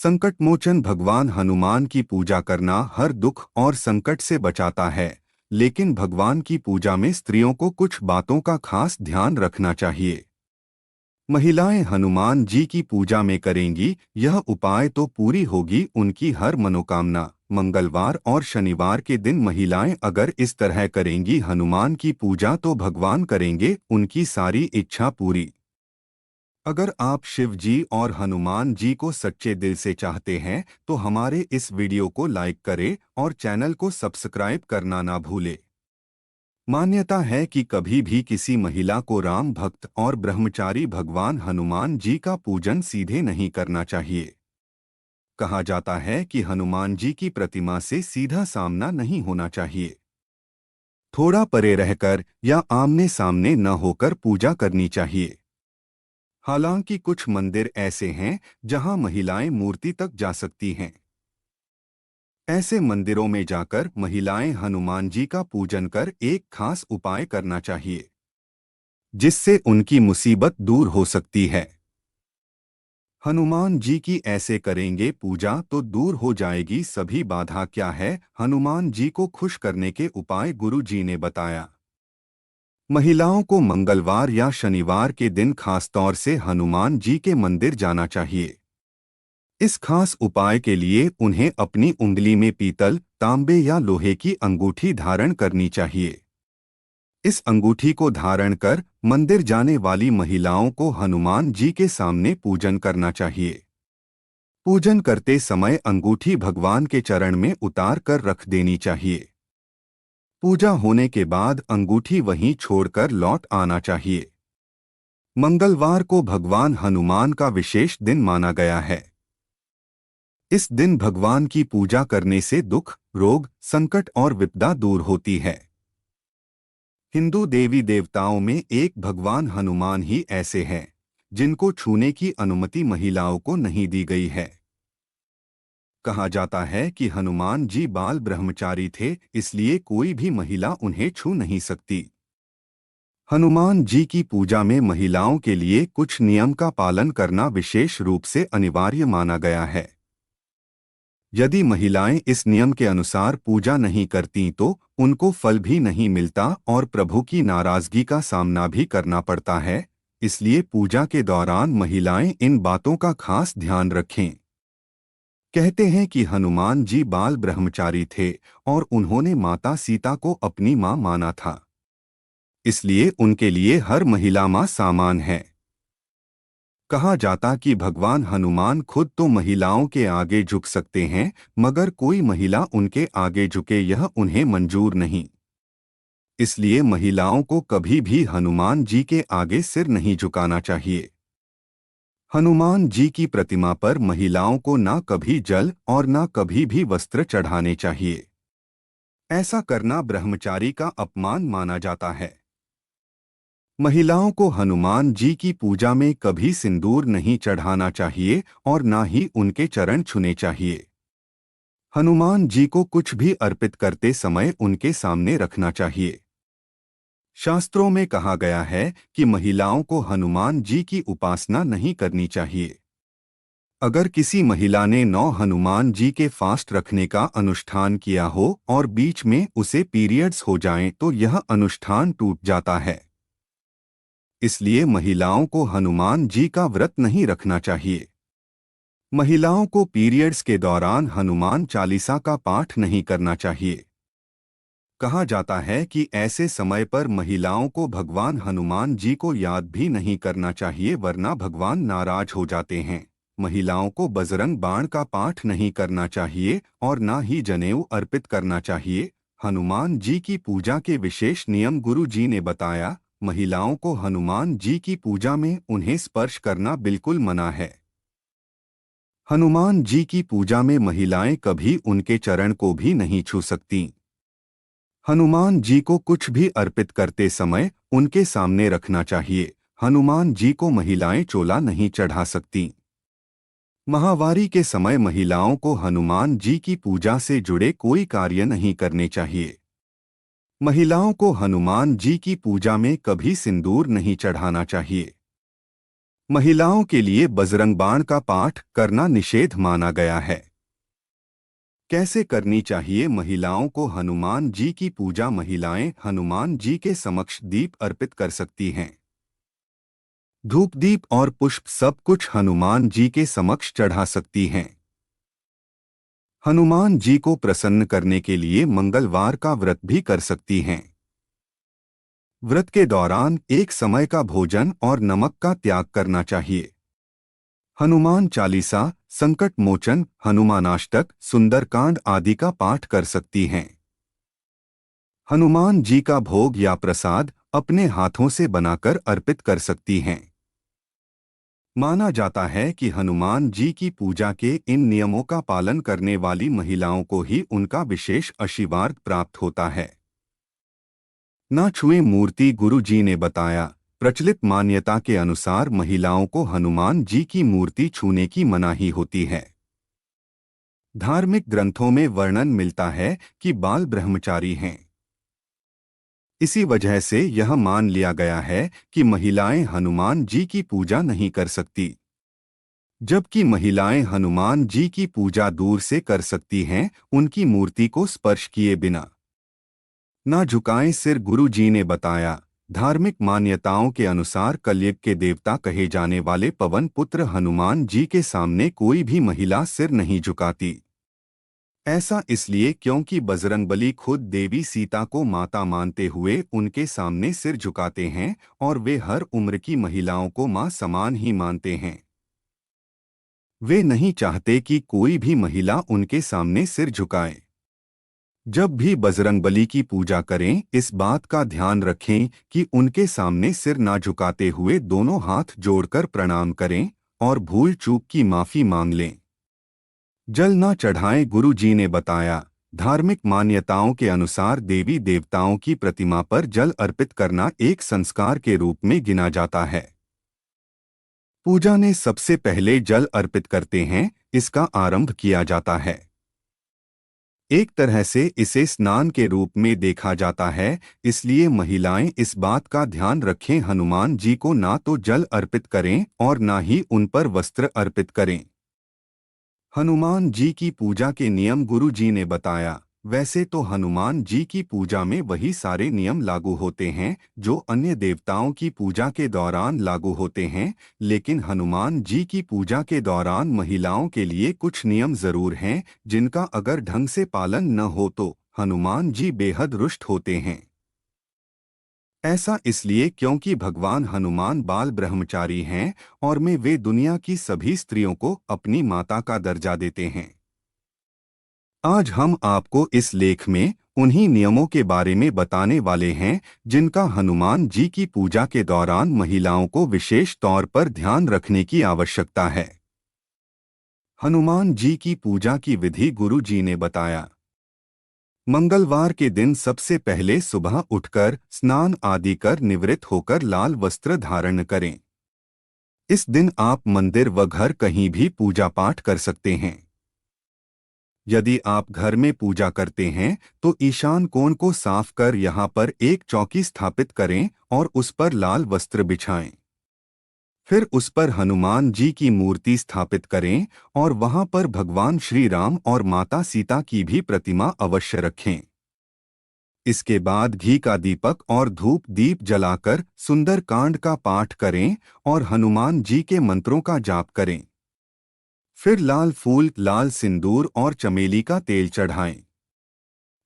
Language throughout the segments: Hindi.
संकटमोचन भगवान हनुमान की पूजा करना हर दुख और संकट से बचाता है, लेकिन भगवान की पूजा में स्त्रियों को कुछ बातों का खास ध्यान रखना चाहिए। महिलाएं हनुमान जी की पूजा में करेंगी यह उपाय तो पूरी होगी उनकी हर मनोकामना। मंगलवार और शनिवार के दिन महिलाएं अगर इस तरह करेंगी हनुमान की पूजा तो भगवान करेंगे उनकी सारी इच्छा पूरी। अगर आप शिव जी और हनुमान जी को सच्चे दिल से चाहते हैं तो हमारे इस वीडियो को लाइक करें और चैनल को सब्सक्राइब करना ना भूलें। मान्यता है कि कभी भी किसी महिला को राम भक्त और ब्रह्मचारी भगवान हनुमान जी का पूजन सीधे नहीं करना चाहिए। कहा जाता है कि हनुमान जी की प्रतिमा से सीधा सामना नहीं होना चाहिए। थोड़ा परे रहकर या आमने सामने न होकर पूजा करनी चाहिए। हालांकि कुछ मंदिर ऐसे हैं जहां महिलाएं मूर्ति तक जा सकती हैं। ऐसे मंदिरों में जाकर महिलाएं हनुमान जी का पूजन कर एक खास उपाय करना चाहिए, जिससे उनकी मुसीबत दूर हो सकती है। हनुमान जी की ऐसे करेंगे पूजा तो दूर हो जाएगी सभी बाधा। क्या है हनुमान जी को खुश करने के उपाय? गुरु जी ने बताया, महिलाओं को मंगलवार या शनिवार के दिन खासतौर से हनुमान जी के मंदिर जाना चाहिए। इस खास उपाय के लिए उन्हें अपनी उंगली में पीतल, तांबे या लोहे की अंगूठी धारण करनी चाहिए। इस अंगूठी को धारण कर मंदिर जाने वाली महिलाओं को हनुमान जी के सामने पूजन करना चाहिए। पूजन करते समय अंगूठी भगवान के चरण में उतार कर रख देनी चाहिए। पूजा होने के बाद अंगूठी वहीं छोड़कर लौट आना चाहिए। मंगलवार को भगवान हनुमान का विशेष दिन माना गया है। इस दिन भगवान की पूजा करने से दुख, रोग, संकट और विपदा दूर होती है। हिंदू देवी देवताओं में एक भगवान हनुमान ही ऐसे हैं जिनको छूने की अनुमति महिलाओं को नहीं दी गई है। कहा जाता है कि हनुमान जी बाल ब्रह्मचारी थे, इसलिए कोई भी महिला उन्हें छू नहीं सकती। हनुमान जी की पूजा में महिलाओं के लिए कुछ नियम का पालन करना विशेष रूप से अनिवार्य माना गया है। यदि महिलाएं इस नियम के अनुसार पूजा नहीं करती तो उनको फल भी नहीं मिलता और प्रभु की नाराजगी का सामना भी करना पड़ता है। इसलिए पूजा के दौरान महिलाएं इन बातों का खास ध्यान रखें। कहते हैं कि हनुमान जी बाल ब्रह्मचारी थे और उन्होंने माता सीता को अपनी मां माना था, इसलिए उनके लिए हर महिला मां समान है। कहा जाता कि भगवान हनुमान खुद तो महिलाओं के आगे झुक सकते हैं, मगर कोई महिला उनके आगे झुके यह उन्हें मंजूर नहीं। इसलिए महिलाओं को कभी भी हनुमान जी के आगे सिर नहीं झुकाना चाहिए। हनुमान जी की प्रतिमा पर महिलाओं को ना कभी जल और ना कभी भी वस्त्र चढ़ाने चाहिए। ऐसा करना ब्रह्मचारी का अपमान माना जाता है। महिलाओं को हनुमान जी की पूजा में कभी सिंदूर नहीं चढ़ाना चाहिए और ना ही उनके चरण छूने चाहिए। हनुमान जी को कुछ भी अर्पित करते समय उनके सामने रखना चाहिए। शास्त्रों में कहा गया है कि महिलाओं को हनुमान जी की उपासना नहीं करनी चाहिए। अगर किसी महिला ने 9 हनुमान जी के फास्ट रखने का अनुष्ठान किया हो और बीच में उसे पीरियड्स हो जाएं तो यह अनुष्ठान टूट जाता है। इसलिए महिलाओं को हनुमान जी का व्रत नहीं रखना चाहिए। महिलाओं को पीरियड्स के दौरान हनुमान चालीसा का पाठ नहीं करना चाहिए। कहा जाता है कि ऐसे समय पर महिलाओं को भगवान हनुमान जी को याद भी नहीं करना चाहिए, वरना भगवान नाराज हो जाते हैं। महिलाओं को बजरंग बाण का पाठ नहीं करना चाहिए और ना ही जनेऊ अर्पित करना चाहिए। हनुमान जी की पूजा के विशेष नियम गुरु जी ने बताया, महिलाओं को हनुमान जी की पूजा में उन्हें स्पर्श करना बिल्कुल मना है। हनुमान जी की पूजा में महिलाएं कभी उनके चरण को भी नहीं छू सकती। हनुमान जी को कुछ भी अर्पित करते समय उनके सामने रखना चाहिए। हनुमान जी को महिलाएं चोला नहीं चढ़ा सकती। माहवारी के समय महिलाओं को हनुमान जी की पूजा से जुड़े कोई कार्य नहीं करने चाहिए। महिलाओं को हनुमान जी की पूजा में कभी सिंदूर नहीं चढ़ाना चाहिए। महिलाओं के लिए बजरंग बाण का पाठ करना निषेध माना गया है। कैसे करनी चाहिए महिलाओं को हनुमान जी की पूजा? महिलाएं हनुमान जी के समक्ष दीप अर्पित कर सकती हैं। धूप दीप और पुष्प सब कुछ हनुमान जी के समक्ष चढ़ा सकती हैं। हनुमान जी को प्रसन्न करने के लिए मंगलवार का व्रत भी कर सकती हैं। व्रत के दौरान एक समय का भोजन और नमक का त्याग करना चाहिए। हनुमान चालीसा, संकट मोचन, हनुमानाष्टक, सुंदरकांड आदि का पाठ कर सकती हैं। हनुमान जी का भोग या प्रसाद अपने हाथों से बनाकर अर्पित कर सकती हैं। माना जाता है कि हनुमान जी की पूजा के इन नियमों का पालन करने वाली महिलाओं को ही उनका विशेष आशीर्वाद प्राप्त होता है। ना छुएं मूर्ति। गुरु जी ने बताया, प्रचलित मान्यता के अनुसार महिलाओं को हनुमान जी की मूर्ति छूने की मनाही होती है। धार्मिक ग्रंथों में वर्णन मिलता है कि बाल ब्रह्मचारी हैं। इसी वजह से यह मान लिया गया है कि महिलाएं हनुमान जी की पूजा नहीं कर सकती, जबकि महिलाएं हनुमान जी की पूजा दूर से कर सकती हैं, उनकी मूर्ति को स्पर्श किए बिना। ना झुकाएं सिर। गुरु जी ने बताया, धार्मिक मान्यताओं के अनुसार कलयुग के देवता कहे जाने वाले पवन पुत्र हनुमान जी के सामने कोई भी महिला सिर नहीं झुकाती। ऐसा इसलिए क्योंकि बजरंगबली खुद देवी सीता को माता मानते हुए उनके सामने सिर झुकाते हैं और वे हर उम्र की महिलाओं को मां समान ही मानते हैं। वे नहीं चाहते कि कोई भी महिला उनके सामने सिर झुकाए। जब भी बजरंगबली की पूजा करें, इस बात का ध्यान रखें कि उनके सामने सिर ना झुकाते हुए दोनों हाथ जोड़कर प्रणाम करें और भूल चूक की माफी मांग लें। जल न चढ़ाएं। गुरु जी ने बताया, धार्मिक मान्यताओं के अनुसार देवी देवताओं की प्रतिमा पर जल अर्पित करना एक संस्कार के रूप में गिना जाता है। पूजा ने सबसे पहले जल अर्पित करते हैं, इसका आरंभ किया जाता है। एक तरह से इसे स्नान के रूप में देखा जाता है, इसलिए महिलाएं इस बात का ध्यान रखें हनुमान जी को ना तो जल अर्पित करें और ना ही उन पर वस्त्र अर्पित करें। हनुमान जी की पूजा के नियम गुरु जी ने बताया, वैसे तो हनुमान जी की पूजा में वही सारे नियम लागू होते हैं जो अन्य देवताओं की पूजा के दौरान लागू होते हैं, लेकिन हनुमान जी की पूजा के दौरान महिलाओं के लिए कुछ नियम जरूर हैं जिनका अगर ढंग से पालन न हो तो हनुमान जी बेहद रुष्ट होते हैं। ऐसा इसलिए क्योंकि भगवान हनुमान बाल ब्रह्मचारी हैं और में वे दुनिया की सभी स्त्रियों को अपनी माता का दर्जा देते हैं। आज हम आपको इस लेख में उन्हीं नियमों के बारे में बताने वाले हैं जिनका हनुमान जी की पूजा के दौरान महिलाओं को विशेष तौर पर ध्यान रखने की आवश्यकता है। हनुमान जी की पूजा की विधि गुरु जी ने बताया, मंगलवार के दिन सबसे पहले सुबह उठकर स्नान आदि कर निवृत्त होकर लाल वस्त्र धारण करें। इस दिन आप मंदिर व घर कहीं भी पूजा पाठ कर सकते हैं। यदि आप घर में पूजा करते हैं तो ईशान कोण को साफ कर यहाँ पर एक चौकी स्थापित करें और उस पर लाल वस्त्र बिछाएं। फिर उस पर हनुमान जी की मूर्ति स्थापित करें और वहां पर भगवान श्री राम और माता सीता की भी प्रतिमा अवश्य रखें। इसके बाद घी का दीपक और धूप दीप जलाकर सुंदर कांड का पाठ करें और हनुमान जी के मंत्रों का जाप करें। फिर लाल फूल, लाल सिंदूर और चमेली का तेल चढ़ाएं।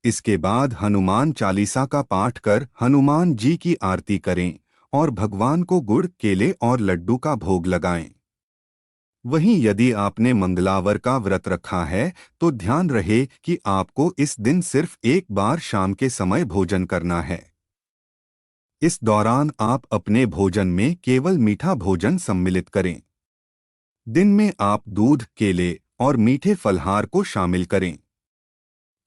इसके बाद हनुमान चालीसा का पाठ कर हनुमान जी की आरती करें और भगवान को गुड़, केले और लड्डू का भोग लगाएं। वहीं यदि आपने मंगलावर का व्रत रखा है तो ध्यान रहे कि आपको इस दिन सिर्फ एक बार शाम के समय भोजन करना है। इस दौरान आप अपने भोजन में केवल मीठा भोजन सम्मिलित करें। दिन में आप दूध, केले और मीठे फलहार को शामिल करें।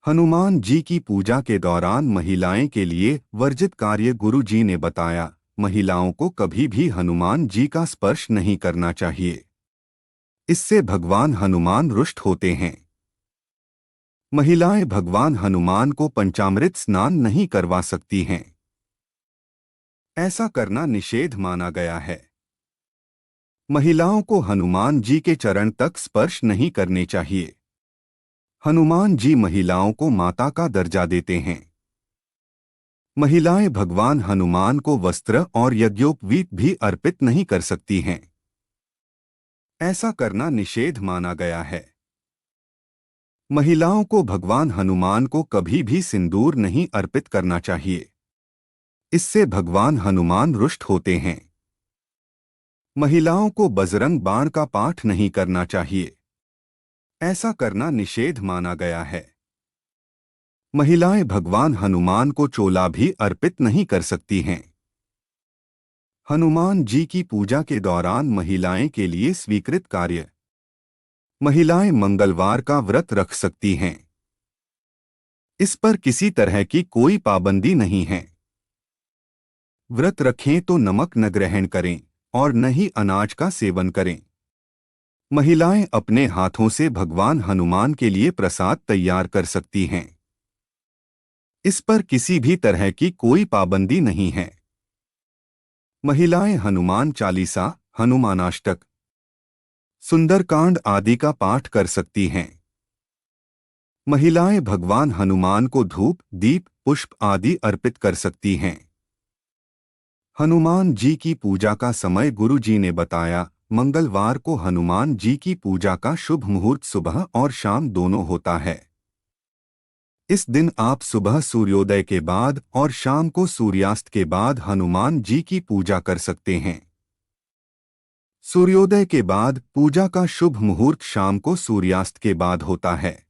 हनुमान जी की पूजा के दौरान महिलाएं के लिए वर्जित कार्य गुरु जी ने बताया, महिलाओं को कभी भी हनुमान जी का स्पर्श नहीं करना चाहिए। इससे भगवान हनुमान रुष्ट होते हैं। महिलाएं भगवान हनुमान को पंचामृत स्नान नहीं करवा सकती हैं। ऐसा करना निषेध माना गया है। महिलाओं को हनुमान जी के चरण तक स्पर्श नहीं करने चाहिए। हनुमान जी महिलाओं को माता का दर्जा देते हैं। महिलाएं भगवान हनुमान को वस्त्र और यज्ञोपवीत भी अर्पित नहीं कर सकती हैं। ऐसा करना निषेध माना गया है। महिलाओं को भगवान हनुमान को कभी भी सिंदूर नहीं अर्पित करना चाहिए। इससे भगवान हनुमान रुष्ट होते हैं। महिलाओं को बजरंग बाण का पाठ नहीं करना चाहिए। ऐसा करना निषेध माना गया है। महिलाएं भगवान हनुमान को चोला भी अर्पित नहीं कर सकती हैं। हनुमान जी की पूजा के दौरान महिलाएं के लिए स्वीकृत कार्य। महिलाएं मंगलवार का व्रत रख सकती हैं। इस पर किसी तरह की कोई पाबंदी नहीं है। व्रत रखें तो नमक न ग्रहण करें और न ही अनाज का सेवन करें। महिलाएं अपने हाथों से भगवान हनुमान के लिए प्रसाद तैयार कर सकती हैं। इस पर किसी भी तरह की कोई पाबंदी नहीं है। महिलाएं हनुमान चालीसा, हनुमानाष्टक, सुंदरकांड आदि का पाठ कर सकती हैं। महिलाएं भगवान हनुमान को धूप, दीप, पुष्प आदि अर्पित कर सकती हैं। हनुमान जी की पूजा का समय गुरु जी ने बताया, मंगलवार को हनुमान जी की पूजा का शुभ मुहूर्त सुबह और शाम दोनों होता है। इस दिन आप सुबह सूर्योदय के बाद और शाम को सूर्यास्त के बाद हनुमान जी की पूजा कर सकते हैं। सूर्योदय के बाद पूजा का शुभ मुहूर्त शाम को सूर्यास्त के बाद होता है।